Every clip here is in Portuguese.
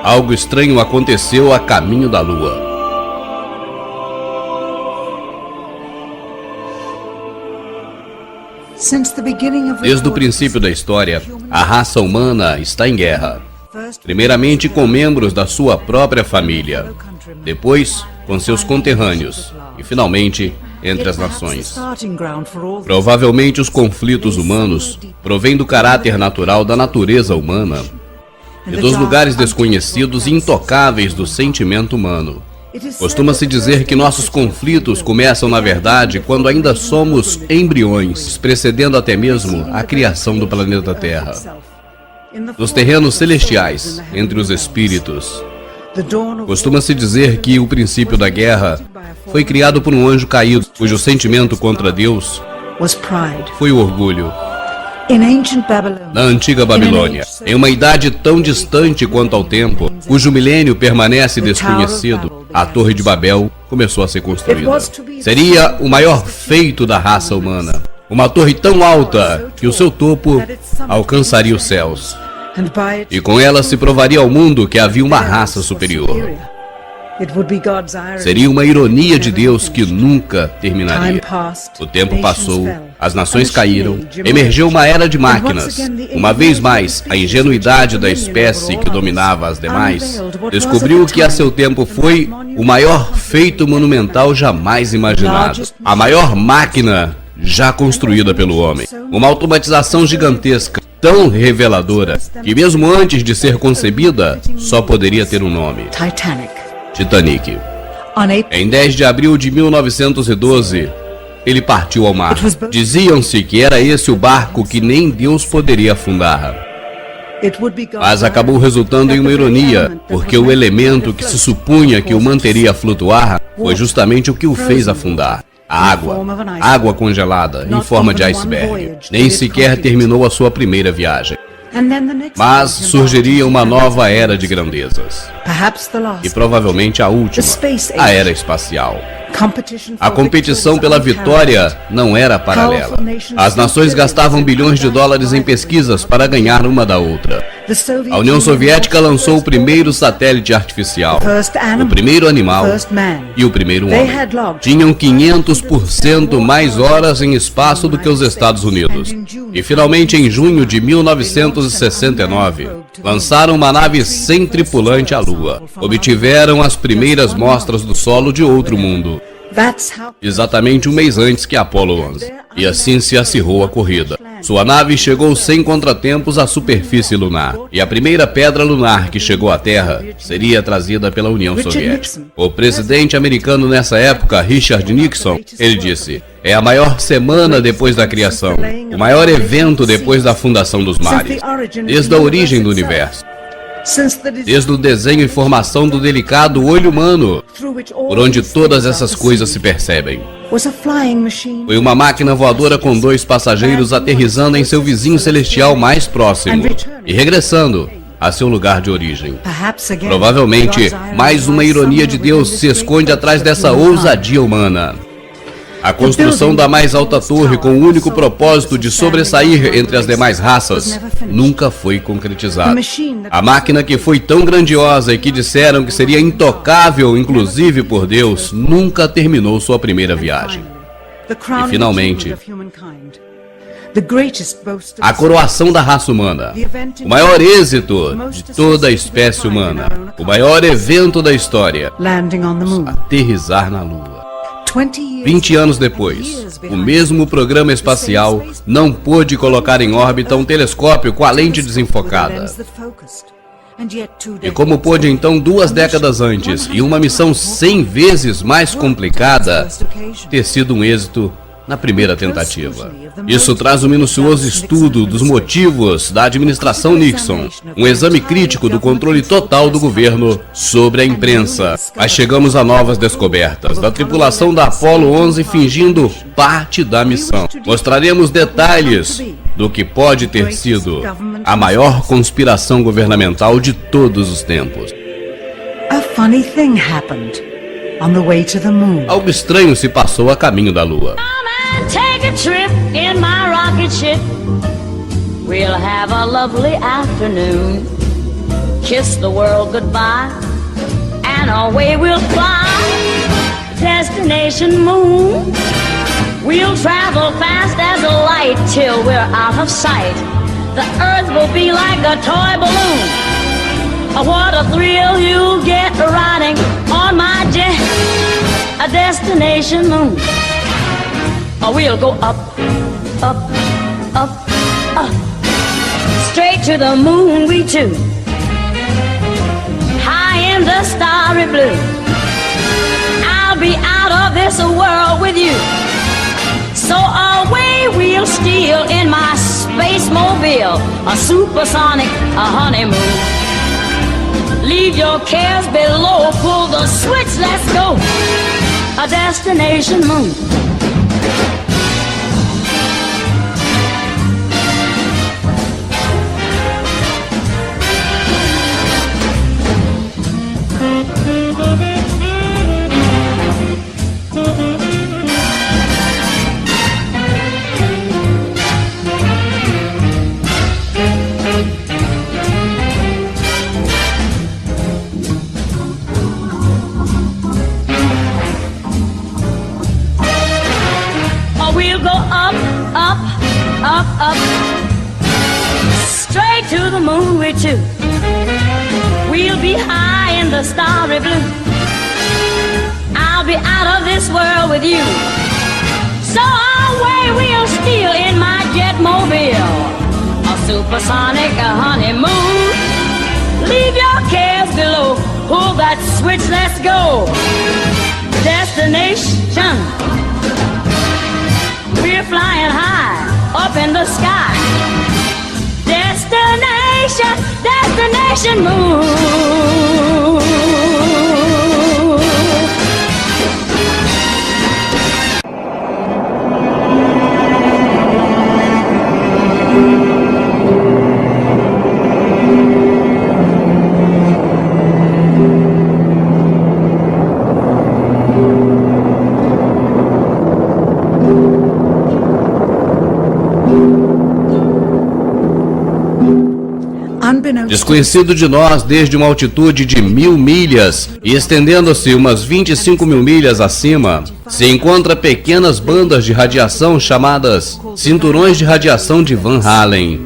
Algo estranho aconteceu a caminho da Lua. Desde o princípio da história, a raça humana está em guerra. Primeiramente com membros da sua própria família, depois com seus conterrâneos e, finalmente, entre as nações. Provavelmente os conflitos humanos provêm do caráter natural da natureza humana e dos lugares desconhecidos e intocáveis do sentimento humano. Costuma-se dizer que nossos conflitos começam, na verdade, quando ainda somos embriões, precedendo até mesmo a criação do planeta Terra. Nos terrenos celestiais, entre os espíritos, costuma-se dizer que o princípio da guerra foi criado por um anjo caído, cujo sentimento contra Deus foi o orgulho. Na antiga Babilônia, em uma idade tão distante quanto ao tempo, cujo milênio permanece desconhecido, a Torre de Babel começou a ser construída. Seria o maior feito da raça humana. Uma torre tão alta que o seu topo alcançaria os céus. E com ela se provaria ao mundo que havia uma raça superior. Seria uma ironia de Deus que nunca terminaria. O tempo passou, as nações caíram, emergiu uma era de máquinas. Uma vez mais, a ingenuidade da espécie que dominava as demais descobriu que a seu tempo foi o maior feito monumental jamais imaginado. A maior máquina já construída pelo homem. Uma automatização gigantesca, tão reveladora, que mesmo antes de ser concebida, só poderia ter um nome: Titanic. Em 10 de abril de 1912, ele partiu ao mar. Diziam-se que era esse o barco que nem Deus poderia afundar. Mas acabou resultando em uma ironia, porque o elemento que se supunha que o manteria a flutuar foi justamente o que o fez afundar. A água congelada, em forma de iceberg. Nem sequer terminou a sua primeira viagem. Mas surgiria uma nova era de grandezas. E provavelmente a última, a era espacial. A competição pela vitória não era paralela. As nações gastavam bilhões de dólares em pesquisas para ganhar uma da outra. A União Soviética lançou o primeiro satélite artificial, o primeiro animal e o primeiro homem. Tinham 500% mais horas em espaço do que os Estados Unidos. E finalmente, em junho de 1969, lançaram uma nave sem tripulante à Lua. Obtiveram as primeiras mostras do solo de outro mundo. Exatamente um mês antes que Apollo 11. E assim se acirrou a corrida. Sua nave chegou sem contratempos à superfície lunar. E a primeira pedra lunar que chegou à Terra seria trazida pela União Soviética. O presidente americano nessa época, Richard Nixon, ele disse: é a maior semana depois da criação, o maior evento depois da fundação dos mares, desde a origem do universo. Desde o desenho e formação do delicado olho humano, por onde todas essas coisas se percebem. Foi uma máquina voadora com 2 passageiros aterrissando em seu vizinho celestial mais próximo e regressando a seu lugar de origem. Provavelmente, mais uma ironia de Deus se esconde atrás dessa ousadia humana. A construção da mais alta torre com o único propósito de sobressair entre as demais raças nunca foi concretizada. A máquina que foi tão grandiosa e que disseram que seria intocável, inclusive por Deus, nunca terminou sua primeira viagem. E finalmente, a coroação da raça humana, o maior êxito de toda a espécie humana, o maior evento da história, aterrissar na Lua. 20 anos depois, o mesmo programa espacial não pôde colocar em órbita um telescópio com a lente desenfocada. E como pôde então 2 décadas antes, e uma missão 100 vezes mais complicada, ter sido um êxito na primeira tentativa? Isso traz um minucioso estudo dos motivos da administração Nixon, um exame crítico do controle total do governo sobre a imprensa. Mas chegamos a novas descobertas da tripulação da Apollo 11 fingindo parte da missão. Mostraremos detalhes do que pode ter sido a maior conspiração governamental de todos os tempos. Algo estranho se passou a caminho da Lua. Take a trip in my rocket ship. We'll have a lovely afternoon. kiss the world goodbye, and away we'll fly. Destination moon. We'll travel fast as a light till we're out of sight. The earth will be like a toy balloon. Oh, what a thrill you'll get riding on my jet. A destination moon. Oh, we'll go up, up, up, up. Straight to the moon we two. High in the starry blue. I'll be out of this world with you. So away we'll steal in my space mobile, a supersonic, a honeymoon. Leave your cares below, pull the switch, let's go. A destination moon. Up, straight to the moon we two. We'll be high in the starry blue. I'll be out of this world with you. So away we'll steal in my jet mobile, a supersonic, a honeymoon. Leave your cares below, pull that switch, let's go. Destination. We're flying high up in the sky. Destination, destination moon. Desconhecido de nós desde uma altitude de 1000 milhas e estendendo-se umas 25 mil milhas acima, se encontra pequenas bandas de radiação chamadas cinturões de radiação de Van Allen.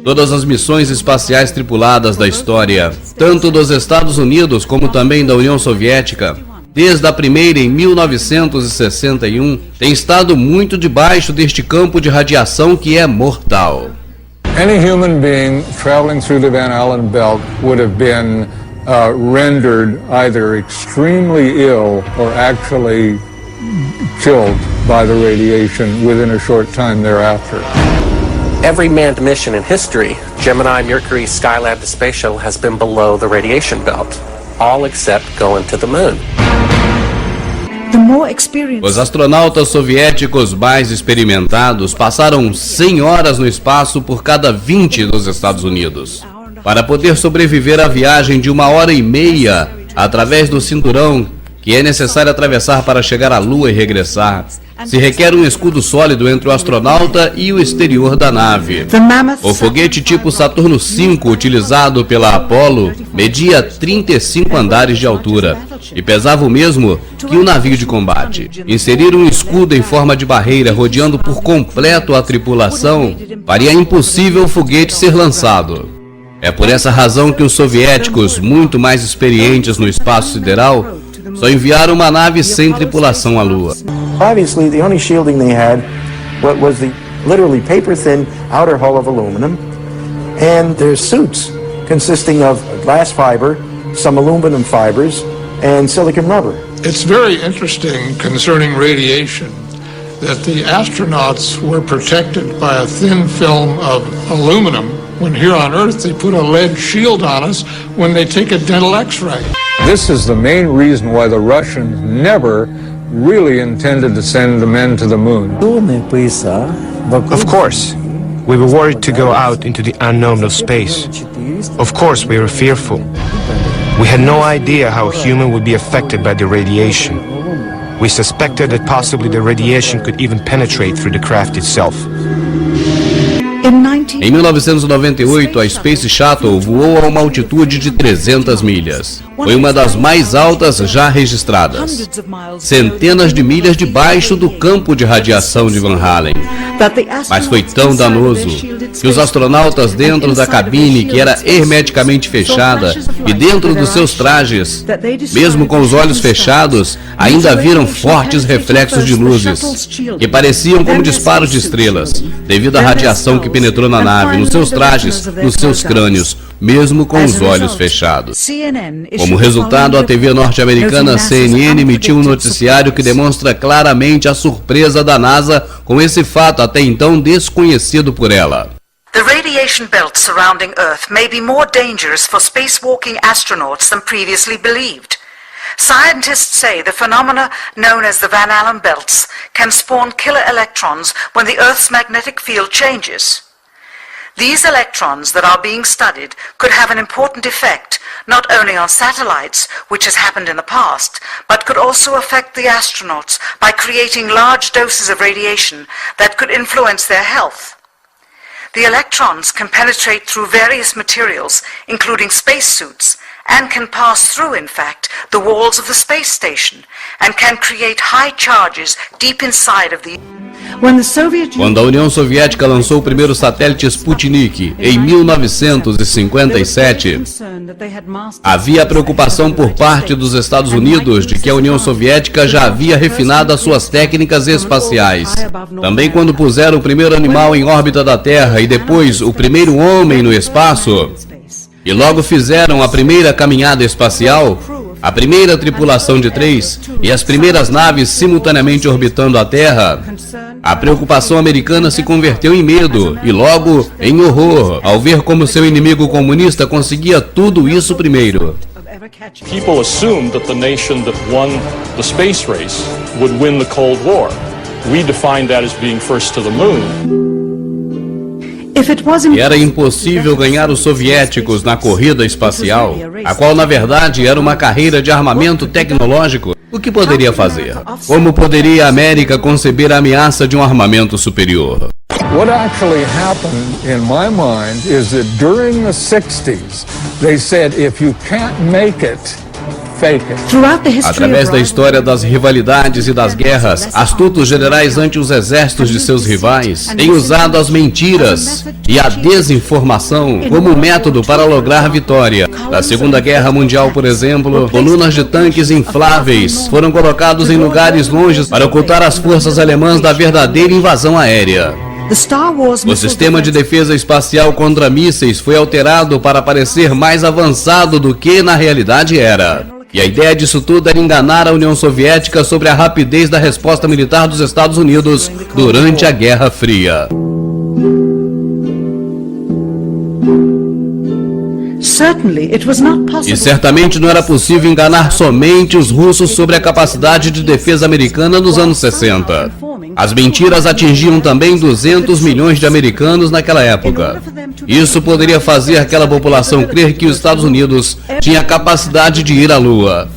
Todas as missões espaciais tripuladas da história, tanto dos Estados Unidos como também da União Soviética, desde a primeira em 1961, têm estado muito debaixo deste campo de radiação que é mortal. Any human being traveling through the Van Allen belt would have been rendered either extremely ill or actually killed by the radiation within a short time thereafter. Every manned mission in history, Gemini, Mercury, Skylab to Space Shuttle, has been below the radiation belt, all except going to the moon. Os astronautas soviéticos mais experimentados passaram 100 horas no espaço por cada 20 dos Estados Unidos. Para poder sobreviver à viagem de 1h30 através do cinturão que é necessário atravessar para chegar à Lua e regressar, se requer um escudo sólido entre o astronauta e o exterior da nave. O foguete tipo Saturno V, utilizado pela Apollo, media 35 andares de altura e pesava o mesmo que um navio de combate. Inserir um escudo em forma de barreira rodeando por completo a tripulação faria impossível o foguete ser lançado. É por essa razão que os soviéticos, muito mais experientes no espaço sideral, só enviaram uma nave sem tripulação à Lua. Obviously, the only shielding they had was the literally paper-thin outer hull of aluminum, and their suits consisting of glass fiber, some aluminum fibers, and silicon rubber. It's very interesting concerning radiation that the astronauts were protected by a thin film of aluminum when here on Earth they put a lead shield on us when they take a dental x-ray. This is the main reason why the Russians never really intended to send the men to the moon. Of course, we were worried to go out into the unknown of space. Of course, we were fearful. We had no idea how human would be affected by the radiation. We suspected that possibly the radiation could even penetrate through the craft itself. Em 1998, a Space Shuttle voou a uma altitude de 300 milhas. Foi uma das mais altas já registradas. Centenas de milhas debaixo do campo de radiação de Van Allen. Mas foi tão danoso que os astronautas dentro da cabine, que era hermeticamente fechada, e dentro dos seus trajes, mesmo com os olhos fechados, ainda viram fortes reflexos de luzes, que pareciam como disparos de estrelas, devido à radiação que penetrou na nave, nos seus trajes, nos seus crânios, mesmo com os olhos fechados. Como resultado, a TV norte-americana CNN emitiu um noticiário que demonstra claramente a surpresa da NASA com esse fato até então desconhecido por ela. The radiation belt surrounding Earth may be more dangerous for spacewalking astronauts than previously believed. Scientists say the phenomena known as the Van Allen belts can spawn killer electrons when the Earth's magnetic field changes. These electrons that are being studied could have an important effect not only on satellites, which has happened in the past, but could also affect the astronauts by creating large doses of radiation that could influence their health. The electrons can penetrate through various materials, including spacesuits, and can pass through, in fact, the walls of the space station, and can create high charges deep inside of the... Quando a União Soviética lançou o primeiro satélite Sputnik, em 1957, havia preocupação por parte dos Estados Unidos de que a União Soviética já havia refinado as suas técnicas espaciais. Também quando puseram o primeiro animal em órbita da Terra e depois o primeiro homem no espaço, e logo fizeram a primeira caminhada espacial, a primeira tripulação de 3 e as primeiras naves simultaneamente orbitando a Terra, a preocupação americana se converteu em medo e logo em horror ao ver como seu inimigo comunista conseguia tudo isso primeiro. People assumed that the nation that won the space race would win the Cold War. We defined that as being first to the moon. Era impossível ganhar os soviéticos na corrida espacial, a qual na verdade era uma carreira de armamento tecnológico. O que poderia fazer? Como poderia a América conceber a ameaça de um armamento superior? What actually happened in my mind is that during the 60s, they said if you can't make it, fake it. Através da história das rivalidades e das guerras, astutos generais ante os exércitos de seus rivais têm usado as mentiras e a desinformação como método para lograr vitória. Na Segunda Guerra Mundial, por exemplo, colunas de tanques infláveis foram colocados em lugares longe para ocultar as forças alemãs da verdadeira invasão aérea. O sistema de defesa espacial contra mísseis foi alterado para parecer mais avançado do que na realidade era. E a ideia disso tudo era enganar a União Soviética sobre a rapidez da resposta militar dos Estados Unidos durante a Guerra Fria. E certamente não era possível enganar somente os russos sobre a capacidade de defesa americana nos anos 60. As mentiras atingiam também 200 milhões de americanos naquela época. Isso poderia fazer aquela população crer que os Estados Unidos tinha a capacidade de ir à Lua.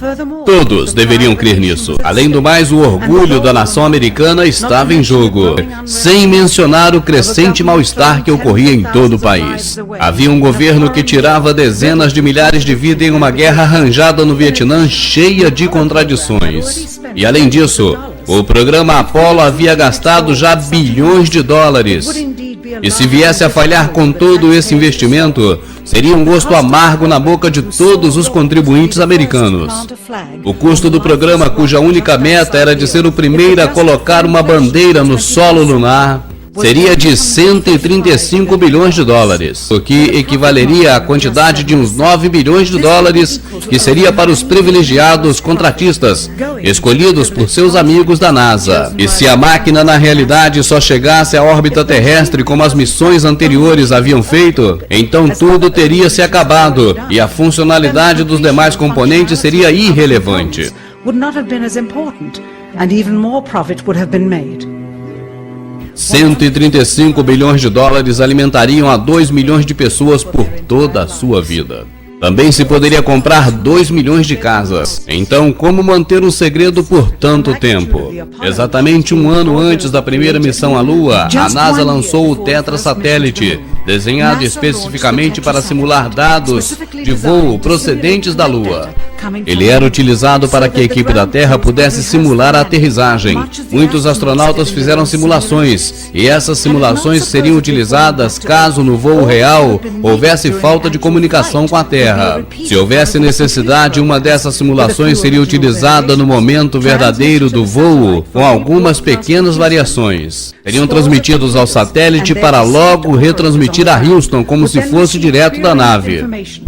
Todos deveriam crer nisso. Além do mais, o orgulho da nação americana estava em jogo, sem mencionar o crescente mal-estar que ocorria em todo o país. Havia um governo que tirava dezenas de milhares de vidas em uma guerra arranjada no Vietnã cheia de contradições. E além disso, o programa Apollo havia gastado já bilhões de dólares. E se viesse a falhar com todo esse investimento, seria um gosto amargo na boca de todos os contribuintes americanos. O custo do programa, cuja única meta era de ser o primeiro a colocar uma bandeira no solo lunar, seria de 135 bilhões de dólares, o que equivaleria à quantidade de uns 9 bilhões de dólares que seria para os privilegiados contratistas, escolhidos por seus amigos da NASA. E se a máquina na realidade só chegasse à órbita terrestre como as missões anteriores haviam feito, então tudo teria se acabado e a funcionalidade dos demais componentes seria irrelevante. 135 bilhões de dólares alimentariam a 2 milhões de pessoas por toda a sua vida. Também se poderia comprar 2 milhões de casas. Então, como manter um segredo por tanto tempo? Exatamente um ano antes da primeira missão à Lua, a NASA lançou o Tetra satélite, desenhado especificamente para simular dados de voo procedentes da Lua. Ele era utilizado para que a equipe da Terra pudesse simular a aterrissagem. Muitos astronautas fizeram simulações, e essas simulações seriam utilizadas caso no voo real houvesse falta de comunicação com a Terra. Se houvesse necessidade, uma dessas simulações seria utilizada no momento verdadeiro do voo, com algumas pequenas variações. Seriam transmitidos ao satélite para logo retransmitir a Houston como se fosse direto da nave.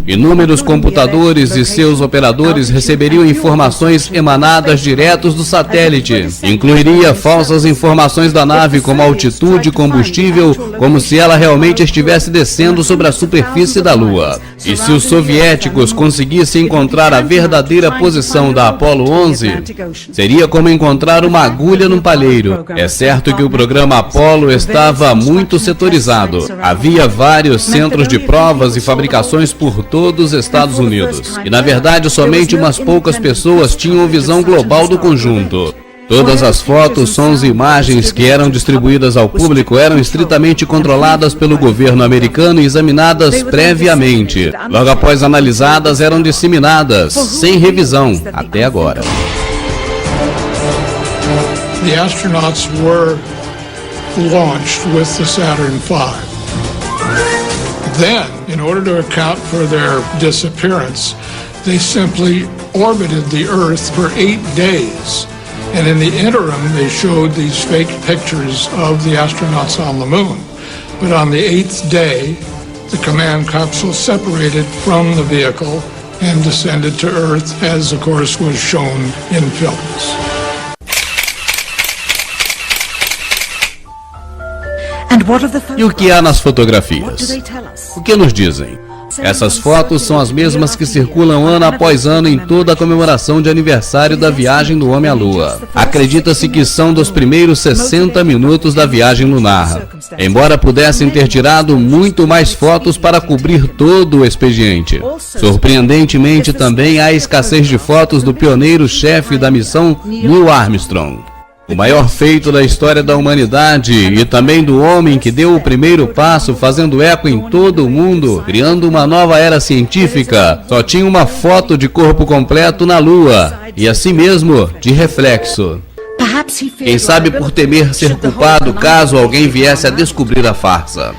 Inúmeros computadores e seus operadores receberiam informações emanadas diretos do satélite. Incluiria falsas informações da nave como altitude e combustível, como se ela realmente estivesse descendo sobre a superfície da Lua. E se os soviéticos conseguissem encontrar a verdadeira posição da Apollo 11, seria como encontrar uma agulha num palheiro. É certo que o programa Apollo estava muito setorizado. Havia vários centros de provas e fabricações por todos os Estados Unidos. E na verdade somente umas poucas pessoas tinham visão global do conjunto. Todas as fotos, sons e imagens que eram distribuídas ao público eram estritamente controladas pelo governo americano e examinadas previamente. Logo após analisadas, eram disseminadas, sem revisão, até agora. The astronauts were launched with the Saturn V. Then, in order to account for their disappearance, they simply orbited the Earth for 8 days. And in the interim, they showed these fake pictures of the astronauts on the moon. But on the 8th day, the command capsule separated from the vehicle and descended to Earth, as of course was shown in films. E o que há nas fotografias? O que nos dizem? Essas fotos são as mesmas que circulam ano após ano em toda a comemoração de aniversário da viagem do homem à Lua. Acredita-se que são dos primeiros 60 minutos da viagem lunar, embora pudessem ter tirado muito mais fotos para cobrir todo o expediente. Surpreendentemente, também há escassez de fotos do pioneiro-chefe da missão Neil Armstrong. O maior feito da história da humanidade e também do homem que deu o primeiro passo, fazendo eco em todo o mundo, criando uma nova era científica, só tinha uma foto de corpo completo na Lua, e assim mesmo, de reflexo. Quem sabe por temer ser culpado caso alguém viesse a descobrir a farsa.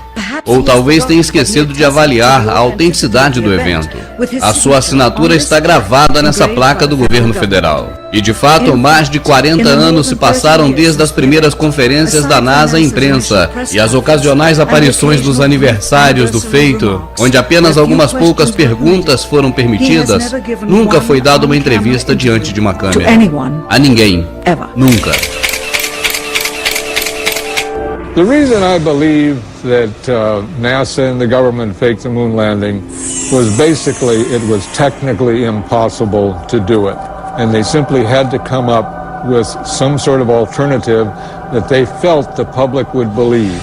Ou talvez tenha esquecido de avaliar a autenticidade do evento. A sua assinatura está gravada nessa placa do governo federal. E de fato, mais de 40 anos se passaram desde as primeiras conferências da NASA à imprensa e as ocasionais aparições dos aniversários do feito, onde apenas algumas poucas perguntas foram permitidas. Nunca foi dada uma entrevista diante de uma câmera. A ninguém. Nunca. The reason I believe that NASA and the government faked the moon landing was basically it was technically impossible to do it. And they simply had to come up with some sort of alternative that they felt the public would believe.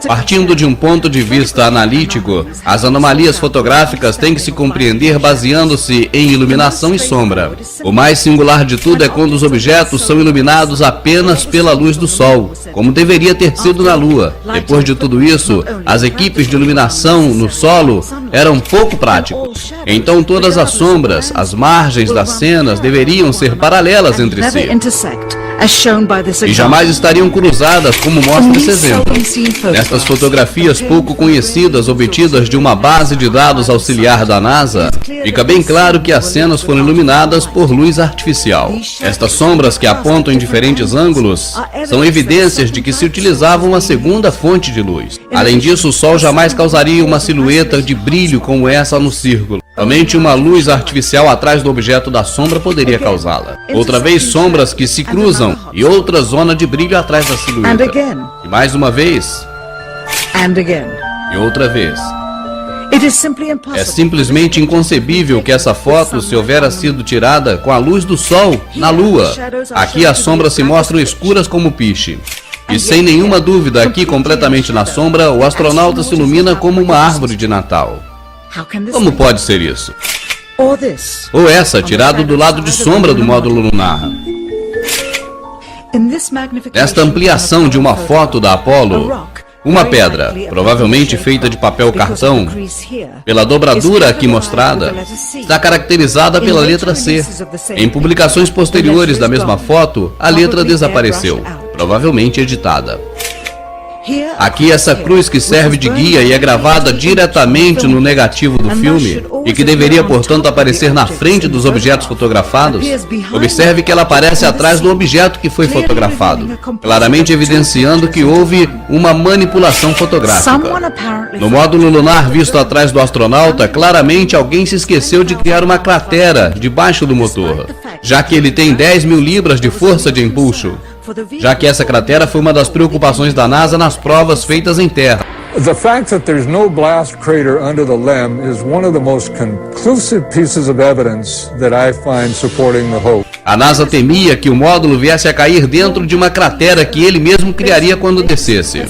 Partindo de um ponto de vista analítico, as anomalias fotográficas têm que se compreender baseando-se em iluminação e sombra. O mais singular de tudo é quando os objetos são iluminados apenas pela luz do Sol, como deveria ter sido na Lua. Depois de tudo isso, as equipes de iluminação no solo eram pouco práticas. Então todas as sombras, as margens das cenas deveriam ser paralelas entre si. E jamais estariam cruzadas, como mostra esse exemplo. Nestas fotografias pouco conhecidas obtidas de uma base de dados auxiliar da NASA, fica bem claro que as cenas foram iluminadas por luz artificial. Estas sombras que apontam em diferentes ângulos são evidências de que se utilizava uma segunda fonte de luz. Além disso, o Sol jamais causaria uma silhueta de brilho como essa no círculo. Somente uma luz artificial atrás do objeto da sombra poderia causá-la. Outra vez, sombras que se cruzam e outra zona de brilho atrás da silhueta. E mais uma vez. E outra vez. É simplesmente inconcebível que essa foto se houvera sido tirada com a luz do Sol na Lua. Aqui as sombras se mostram escuras como piche. E sem nenhuma dúvida, aqui completamente na sombra, o astronauta se ilumina como uma árvore de Natal. Como pode ser isso? Ou essa, tirado do lado de sombra do módulo lunar. Nesta ampliação de uma foto da Apollo, Uma pedra, provavelmente feita de papel cartão, pela dobradura aqui mostrada, está caracterizada pela letra C. Em publicações posteriores da mesma foto, a letra desapareceu, provavelmente editada. Aqui essa cruz que serve de guia e é gravada diretamente no negativo do filme e que deveria, portanto, aparecer na frente dos objetos fotografados, observe que ela aparece atrás do objeto que foi fotografado, claramente evidenciando que houve uma manipulação fotográfica. No módulo lunar visto atrás do astronauta, claramente alguém se esqueceu de criar uma cratera debaixo do motor, já que ele tem 10.000 libras de força de empuxo. Já que essa cratera foi uma das preocupações da NASA nas provas feitas em terra. The fact that there's no blast crater under the LEM is one of the most conclusive pieces of evidence that I find supporting the hoax. A NASA temia que o módulo viesse a cair dentro de uma cratera que ele mesmo criaria quando descesse.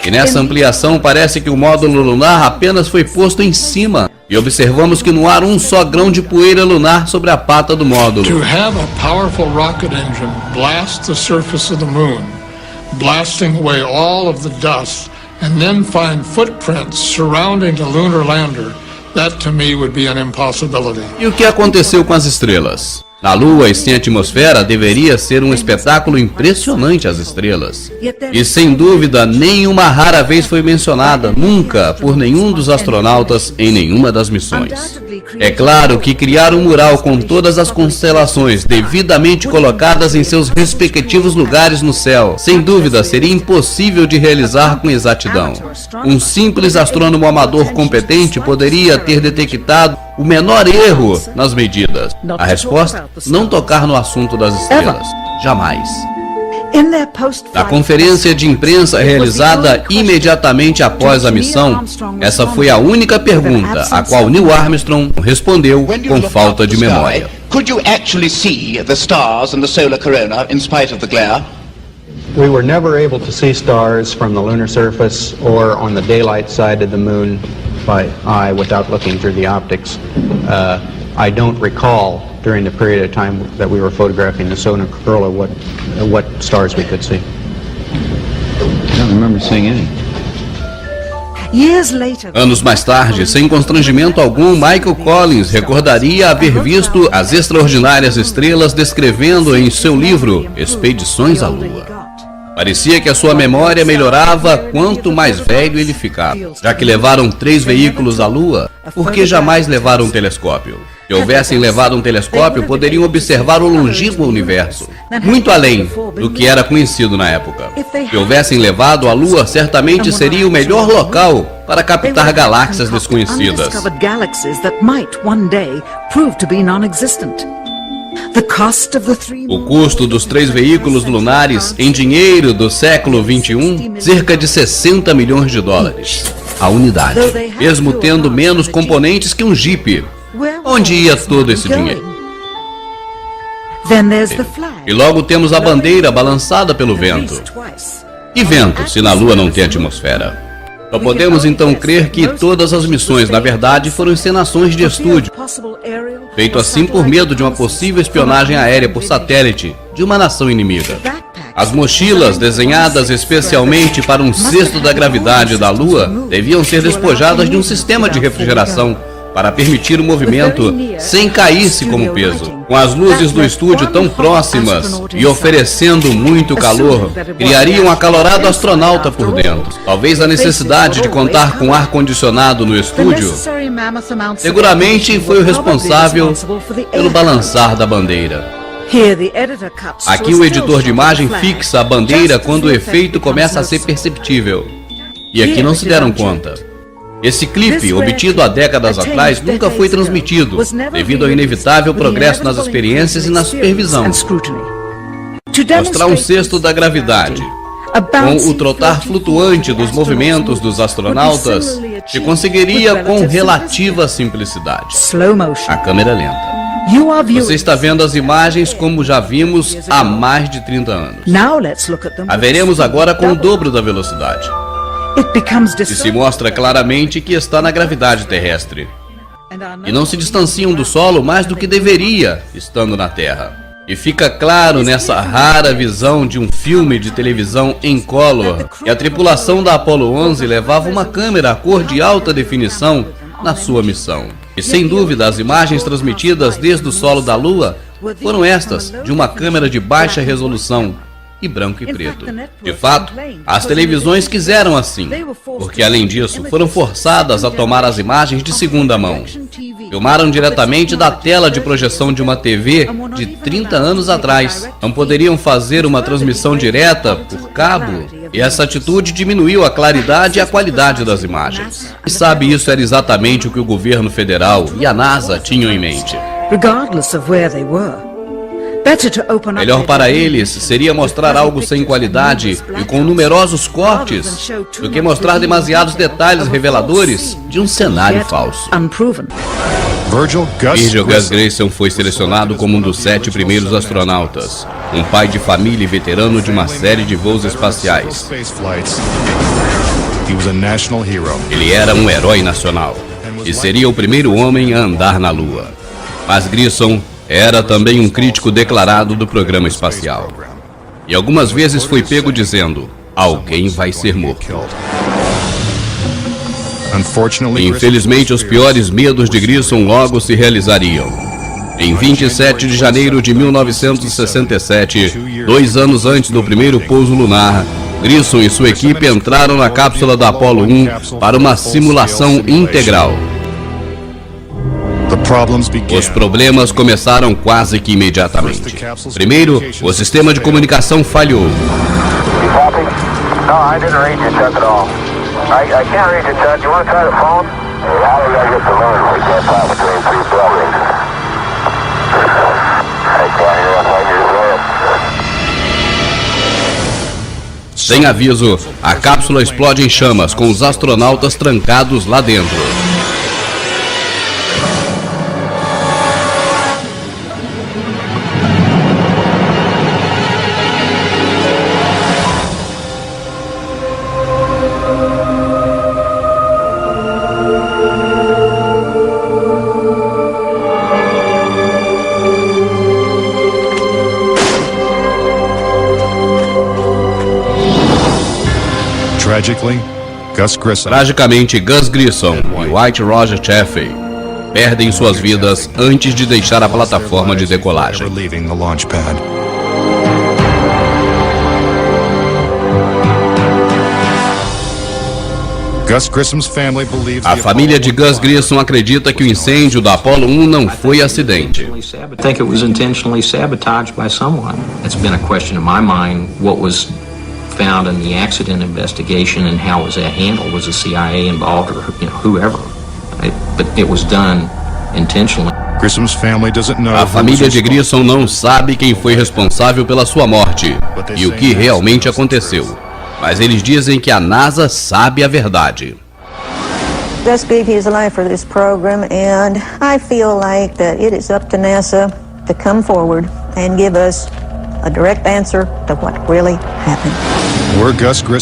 E nessa ampliação parece que o módulo lunar apenas foi posto em cima. E observamos que não há um só grão de poeira lunar sobre a pata do módulo. To have a powerful rocket engine blast the surface of the moon, blasting away all of the dust, and then find footprints surrounding the lunar lander, that to me would be an impossibility. E o que aconteceu com as estrelas? Na Lua e sem atmosfera deveria ser um espetáculo impressionante as estrelas. E sem dúvida, nenhuma rara vez foi mencionada, nunca, por nenhum dos astronautas em nenhuma das missões. É claro que criar um mural com todas as constelações devidamente colocadas em seus respectivos lugares no céu, sem dúvida, seria impossível de realizar com exatidão. Um simples astrônomo amador competente poderia ter detectado o menor erro nas medidas. A resposta? Não tocar no assunto das estrelas. Jamais. Na conferência de imprensa realizada imediatamente após a missão, essa foi a única pergunta a qual Neil Armstrong respondeu com falta de memória. Could you actually see the stars and the solar corona in spite of the glare? We were never able to see stars from the lunar surface or on the daylight side of the moon by eye without looking through the optics. I don't recall during the period of time that we were photographing the solar corona what stars we could see. I don't remember seeing any. Anos mais tarde, sem constrangimento algum, Michael Collins recordaria haver visto as extraordinárias estrelas descrevendo em seu livro Expedições à Lua. Parecia que a sua memória melhorava quanto mais velho ele ficava. Já que levaram 3 veículos à Lua, por que jamais levaram um telescópio? Se houvessem levado um telescópio, poderiam observar o longínquo universo, muito além do que era conhecido na época. Se houvessem levado a Lua, certamente seria o melhor local para captar galáxias desconhecidas. O custo dos 3 veículos lunares em dinheiro do século XXI, cerca de 60 milhões de dólares a unidade, mesmo tendo menos componentes que um Jeep. Onde ia todo esse dinheiro? E logo temos a bandeira balançada pelo vento. E vento, se na Lua não tem atmosfera? Só podemos então crer que todas as missões, na verdade, foram encenações de estúdio, feito assim por medo de uma possível espionagem aérea por satélite de uma nação inimiga. As mochilas, desenhadas especialmente para um cesto da gravidade da Lua, deviam ser despojadas de um sistema de refrigeração para permitir o movimento sem cair-se como peso. Com as luzes do estúdio tão próximas e oferecendo muito calor, criaria um acalorado astronauta por dentro. Talvez a necessidade de contar com ar-condicionado no estúdio seguramente foi o responsável pelo balançar da bandeira. Aqui o editor de imagem fixa a bandeira quando o efeito começa a ser perceptível. E aqui não se deram conta. Esse clipe, obtido há décadas atrás, nunca foi transmitido, devido ao inevitável progresso nas experiências e na supervisão. Mostrar um cesto da gravidade, com o trotar flutuante dos movimentos dos astronautas, se conseguiria com relativa simplicidade. A câmera lenta. Você está vendo as imagens como já vimos há mais de 30 anos. A veremos agora com o dobro da velocidade. E se mostra claramente que está na gravidade terrestre. E não se distanciam do solo mais do que deveria, estando na Terra. E fica claro nessa rara visão de um filme de televisão em color que a tripulação da Apollo 11 levava uma câmera a cor de alta definição na sua missão. E sem dúvida as imagens transmitidas desde o solo da Lua foram estas de uma câmera de baixa resolução e branco e preto. De fato, as televisões quiseram assim, porque além disso foram forçadas a tomar as imagens de segunda mão. Filmaram diretamente da tela de projeção de uma TV de 30 anos atrás. Não poderiam fazer uma transmissão direta por cabo, e essa atitude diminuiu a claridade e a qualidade das imagens. E sabe, isso era exatamente o que o governo federal e a NASA tinham em mente. Melhor para eles seria mostrar algo sem qualidade e com numerosos cortes do que mostrar demasiados detalhes reveladores de um cenário falso. Virgil Gus Grissom foi selecionado como um dos 7 primeiros astronautas, um pai de família e veterano de uma série de voos espaciais. Ele era um herói nacional e seria o primeiro homem a andar na Lua. Mas Grissom era também um crítico declarado do programa espacial. E algumas vezes foi pego dizendo: alguém vai ser morto. Infelizmente, os piores medos de Grissom logo se realizariam. Em 27 de janeiro de 1967, 2 anos antes do primeiro pouso lunar, Grissom e sua equipe entraram na cápsula da Apollo 1 para uma simulação integral. Os problemas começaram quase que imediatamente. Primeiro, o sistema de comunicação falhou. Sem aviso, a cápsula explode em chamas com os astronautas trancados lá dentro. Tragicamente, Gus Grissom e White Roger Chaffee perdem suas vidas antes de deixar a plataforma de decolagem. A família de Gus Grissom acredita que o incêndio da Apollo 1 não foi acidente. Found in the accident investigation and how was that handled? Was the CIA involved or whoever? But it was done intentionally. A família de Grissom não sabe quem foi responsável pela sua morte e o que realmente aconteceu, mas eles dizem que a NASA sabe a verdade. Gus gave his life for this program, and I feel like that it is up to NASA to come forward and give us a direct answer to what really happened.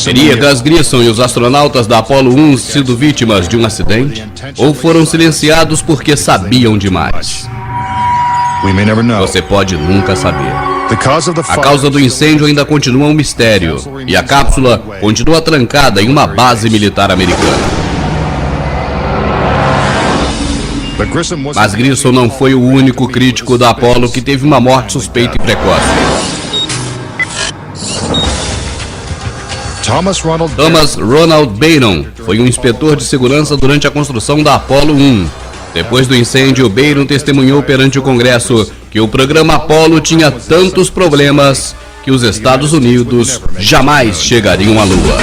Teria Gus Grissom e os astronautas da Apollo 1 sido vítimas de um acidente? Ou foram silenciados porque sabiam demais? Você pode nunca saber. A causa do incêndio ainda continua um mistério, e a cápsula continua trancada em uma base militar americana. Mas Grissom não foi o único crítico da Apollo que teve uma morte suspeita e precoce. Thomas Ronald Byron foi um inspetor de segurança durante a construção da Apollo 1. Depois do incêndio, Byron testemunhou perante o Congresso que o programa Apollo tinha tantos problemas que os Estados Unidos jamais chegariam à Lua.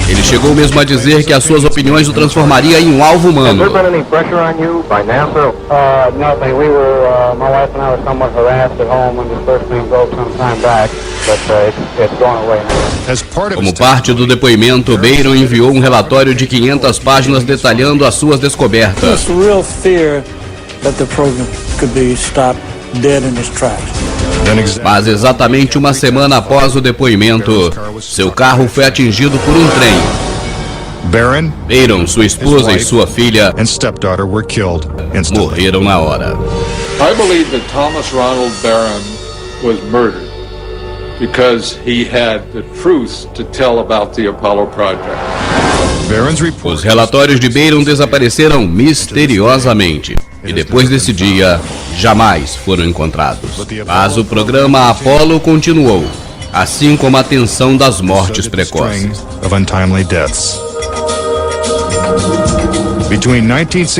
Ele chegou mesmo a dizer que as suas opiniões o transformaria em um alvo humano. Como parte do depoimento, Byron enviou um relatório de 500 páginas detalhando as suas descobertas. Mas exatamente uma semana após o depoimento, seu carro foi atingido por um trem. Byron, sua esposa e sua filha morreram na hora. I believe that Thomas Ronald Barron was murdered because he had the truth to tell about the Apollo project. Os relatórios de Barron desapareceram misteriosamente e depois desse dia jamais foram encontrados. Mas o programa Apollo continuou, assim como a tensão das mortes precoces.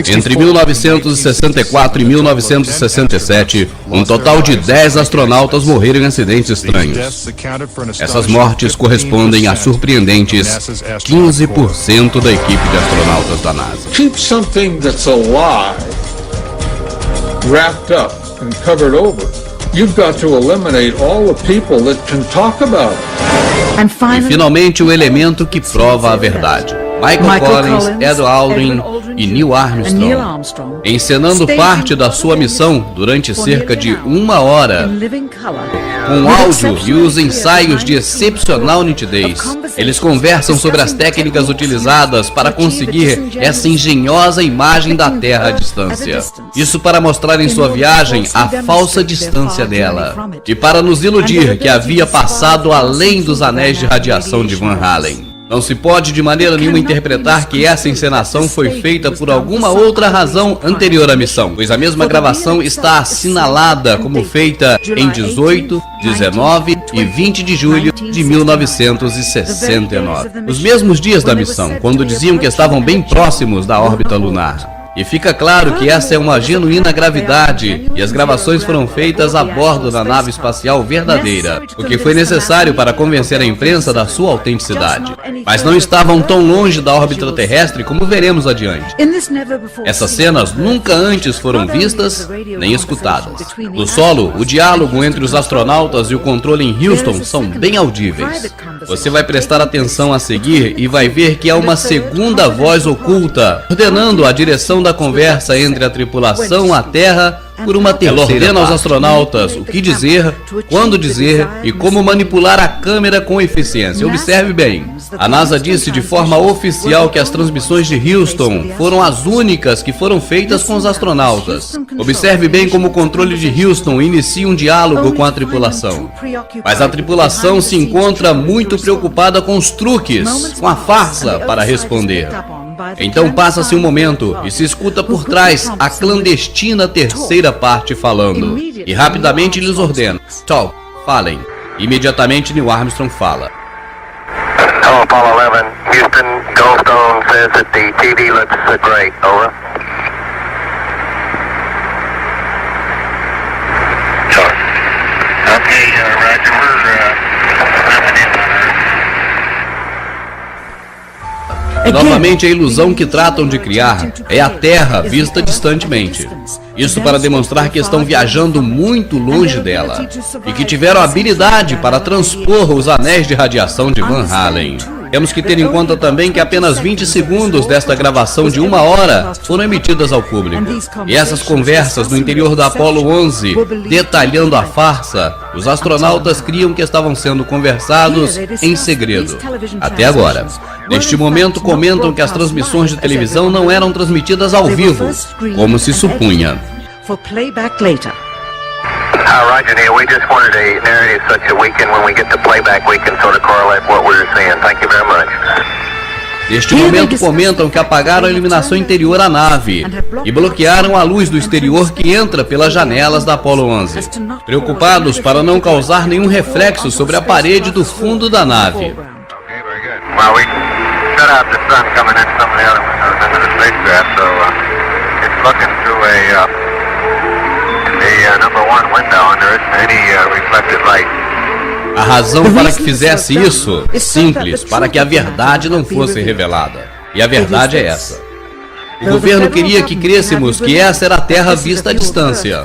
Entre 1964 e 1967, um total de 10 astronautas morreram em acidentes estranhos. Essas mortes correspondem a surpreendentes 15% da equipe de astronautas da NASA. Keep something that's alive wrapped up and covered over. You've got to eliminate all the people that can talk about it. E finalmente o elemento que prova a verdade. Michael Collins, Ed Aldrin e Neil Armstrong, encenando parte da sua missão durante cerca de 1 hora, com áudio e os ensaios de excepcional nitidez. Eles conversam sobre as técnicas utilizadas para conseguir essa engenhosa imagem da Terra à distância. Isso para mostrar em sua viagem a falsa distância dela e para nos iludir que havia passado além dos anéis de radiação de Van Allen. Não se pode de maneira nenhuma interpretar que essa encenação foi feita por alguma outra razão anterior à missão, pois a mesma gravação está assinalada como feita em 18, 19 e 20 de julho de 1969. Os mesmos dias da missão, quando diziam que estavam bem próximos da órbita lunar. E fica claro que essa é uma genuína gravidade e as gravações foram feitas a bordo da nave espacial verdadeira, o que foi necessário para convencer a imprensa da sua autenticidade. Mas não estavam tão longe da órbita terrestre como veremos adiante. Essas cenas nunca antes foram vistas nem escutadas. No solo, o diálogo entre os astronautas e o controle em Houston são bem audíveis. Você vai prestar atenção a seguir e vai ver que há uma segunda voz oculta ordenando a direção da conversa entre a tripulação, a Terra, por uma terceira. Ela ordena aos astronautas o que dizer, quando dizer e como manipular a câmera com eficiência. Observe bem. A NASA disse de forma oficial que as transmissões de Houston foram as únicas que foram feitas com os astronautas. Observe bem como o controle de Houston inicia um diálogo com a tripulação. Mas a tripulação se encontra muito preocupada com os truques, com a farsa para responder. Então passa-se um momento e se escuta por trás a clandestina terceira parte falando. E rapidamente lhes ordena: talk, falem. Imediatamente Neil Armstrong fala. Hello, Apollo 11. Houston, Goldstone says that the TV looks great. Over. Okay, Roger, we're coming in on Earth. Novamente, a ilusão que tratam de criar é a Terra vista distantemente. Isso para demonstrar que estão viajando muito longe dela e que tiveram habilidade para transpor os anéis de radiação de Van Allen. Temos que ter em conta também que apenas 20 segundos desta gravação de 1 hora foram emitidas ao público. E essas conversas no interior da Apollo 11, detalhando a farsa, os astronautas criam que estavam sendo conversados em segredo. Até agora. Neste momento, comentam que as transmissões de televisão não eram transmitidas ao vivo, como se supunha. Roger, Neil, we just wanted a narrative such that we can, when we get to playback, we can sort of correlate what we're seeing. Thank you very much. Neste momento comentam que apagaram a iluminação interior à nave e bloquearam a luz do exterior que entra pelas janelas da Apollo 11, preocupados para não causar nenhum reflexo sobre a parede do fundo da nave. Well, we shut out the sun coming in some of the other windows into the spacecraft, so it's looking through the number 1 window, and there isn't any reflected light. A razão para que fizesse isso é simples, para que a verdade não fosse revelada. E a verdade é essa. O governo queria que crêssemos que essa era a Terra vista à distância,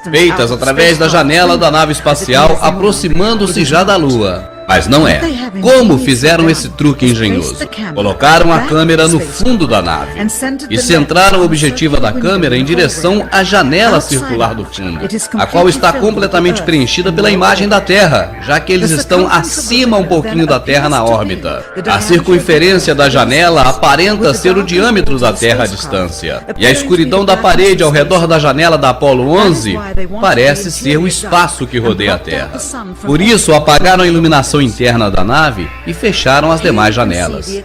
feitas através da janela da nave espacial, aproximando-se já da Lua. Mas não é. Como fizeram esse truque engenhoso? Colocaram a câmera no fundo da nave e centraram a objetiva da câmera em direção à janela circular do fundo, a qual está completamente preenchida pela imagem da Terra, já que eles estão acima um pouquinho da Terra na órbita. A circunferência da janela aparenta ser o diâmetro da Terra à distância, e a escuridão da parede ao redor da janela da Apollo 11 parece ser o espaço que rodeia a Terra. Por isso, apagaram a iluminação interna da nave e fecharam as demais janelas.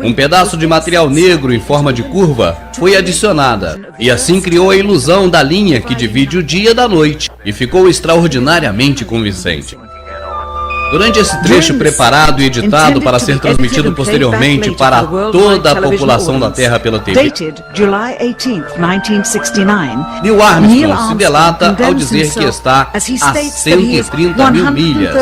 Um pedaço de material negro em forma de curva foi adicionada, e assim criou a ilusão da linha que divide o dia da noite, e ficou extraordinariamente convincente. Durante esse trecho preparado e editado para ser transmitido posteriormente para toda a população da Terra pela TV, Neil Armstrong se delata ao dizer que está a 130 mil milhas,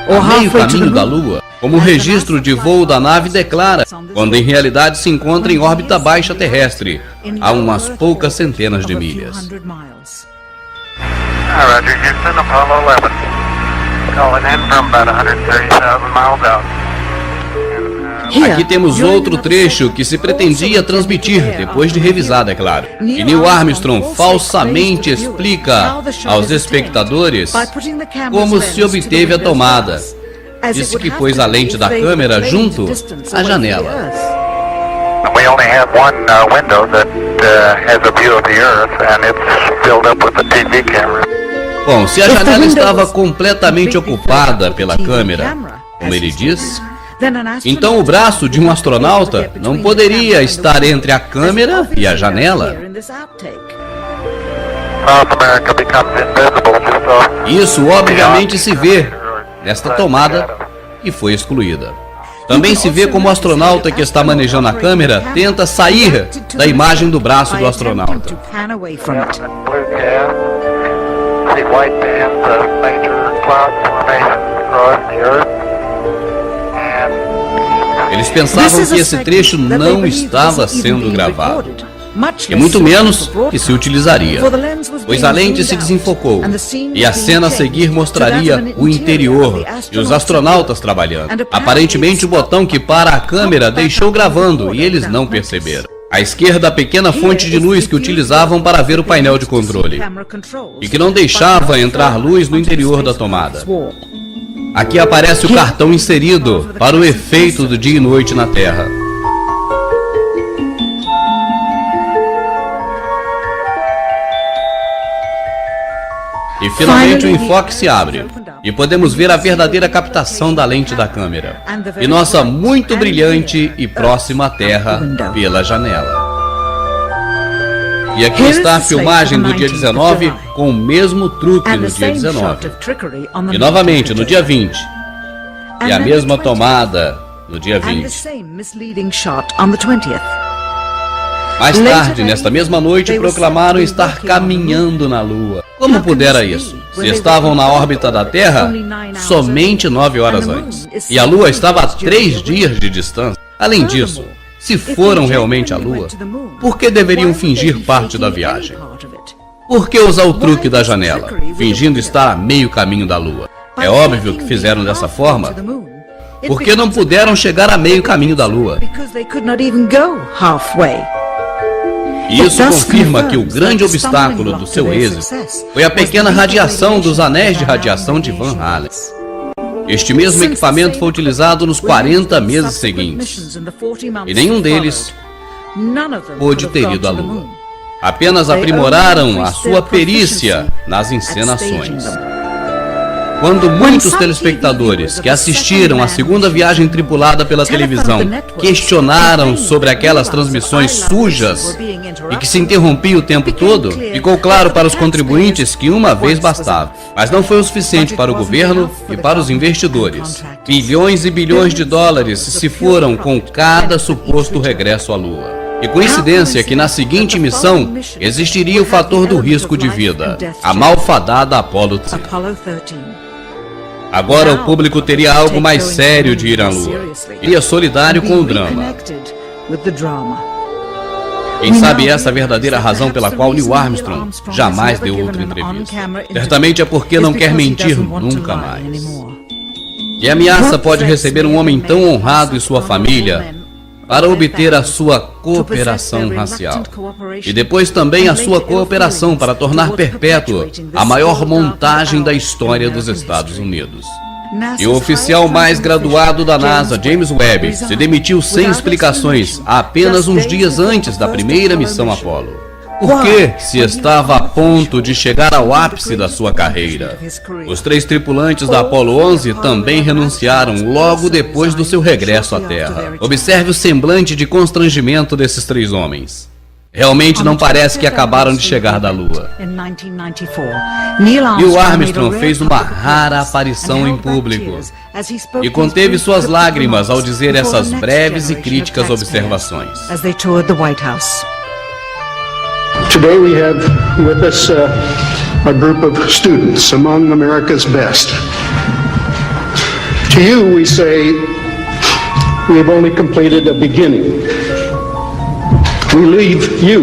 a meio caminho da Lua, como o registro de voo da nave declara, quando em realidade se encontra em órbita baixa terrestre, a umas poucas centenas de milhas. Roger, Houston, Apollo 11. Calling in from about 130,000 miles out. Aqui temos outro trecho que se pretendia transmitir, depois de revisado, é claro. E Neil Armstrong falsamente explica aos espectadores como se obteve a tomada. Disse que pôs a lente da câmera junto à janela. We only have one window that has a view of the Earth, and it's filled up with a TV camera. Bom, se a janela estava completamente ocupada pela câmera, como ele diz, então o braço de um astronauta não poderia estar entre a câmera e a janela. Isso obviamente se vê nesta tomada que foi excluída. Também se vê como o astronauta que está manejando a câmera tenta sair da imagem do braço do astronauta. Eles pensavam que esse trecho não estava sendo gravado, e muito menos que se utilizaria, pois a lente se desenfocou, e a cena a seguir mostraria o interior e os astronautas trabalhando. Aparentemente o botão que para a câmera deixou gravando, e eles não perceberam. À esquerda, a pequena fonte de luz que utilizavam para ver o painel de controle, e que não deixava entrar luz no interior da tomada. Aqui aparece o cartão inserido para o efeito do dia e noite na Terra. E finalmente o enfoque se abre, e podemos ver a verdadeira captação da lente da câmera, e nossa muito brilhante e próxima Terra pela janela. E aqui está a filmagem do dia 19 com o mesmo truque no dia 19. E novamente no dia 20. E a mesma tomada no dia 20. Mais tarde, nesta mesma noite, proclamaram estar caminhando na Lua. Como pudera isso? Se estavam na órbita da Terra somente 9 horas antes. E a Lua estava a 3 dias de distância. Além disso, se foram realmente à Lua, por que deveriam fingir parte da viagem? Por que usar o truque da janela, fingindo estar a meio caminho da Lua? É óbvio que fizeram dessa forma, porque não puderam chegar a meio caminho da Lua. Isso confirma que o grande obstáculo do seu êxito foi a pequena radiação dos anéis de radiação de Van Allen. Este mesmo equipamento foi utilizado nos 40 meses seguintes, e nenhum deles pôde ter ido à Lua. Apenas aprimoraram a sua perícia nas encenações. Quando muitos telespectadores que assistiram à segunda viagem tripulada pela televisão questionaram sobre aquelas transmissões sujas e que se interrompiam o tempo todo, ficou claro para os contribuintes que uma vez bastava. Mas não foi o suficiente para o governo e para os investidores. Bilhões e bilhões de dólares se foram com cada suposto regresso à Lua. E coincidência que na seguinte missão existiria o fator do risco de vida, a malfadada Apollo 13. Agora o público teria algo mais sério de ir à Lua. Iria solidário com o drama. Quem sabe essa é a verdadeira razão pela qual Neil Armstrong jamais deu outra entrevista. Certamente é porque não quer mentir nunca mais. Que ameaça pode receber um homem tão honrado e sua família para obter a sua cooperação racial e depois também a sua cooperação para tornar perpétua a maior montagem da história dos Estados Unidos? E o oficial mais graduado da NASA, James Webb, se demitiu sem explicações apenas uns dias antes da primeira missão Apollo. Por que, se estava a ponto de chegar ao ápice da sua carreira? Os 3 tripulantes da Apollo 11 também renunciaram logo depois do seu regresso à Terra. Observe o semblante de constrangimento desses 3 homens. Realmente não parece que acabaram de chegar da Lua. Neil Armstrong fez uma rara aparição em público e conteve suas lágrimas ao dizer essas breves e críticas observações. Today we have with us a group of students among America's best. To you we say we have only completed a beginning. We leave you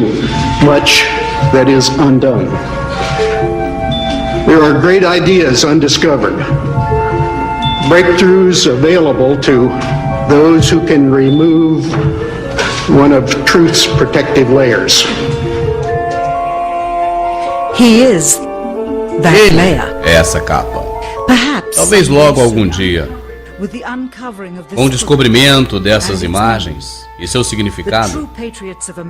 much that is undone. There are great ideas undiscovered, breakthroughs available to those who can remove one of truth's protective layers. Ele é essa capa. Talvez logo algum dia, com o descobrimento dessas imagens e seu significado,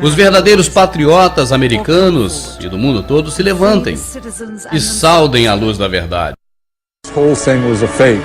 os verdadeiros patriotas americanos e do mundo todo se levantem e saudem a luz da verdade. This whole thing was a fake.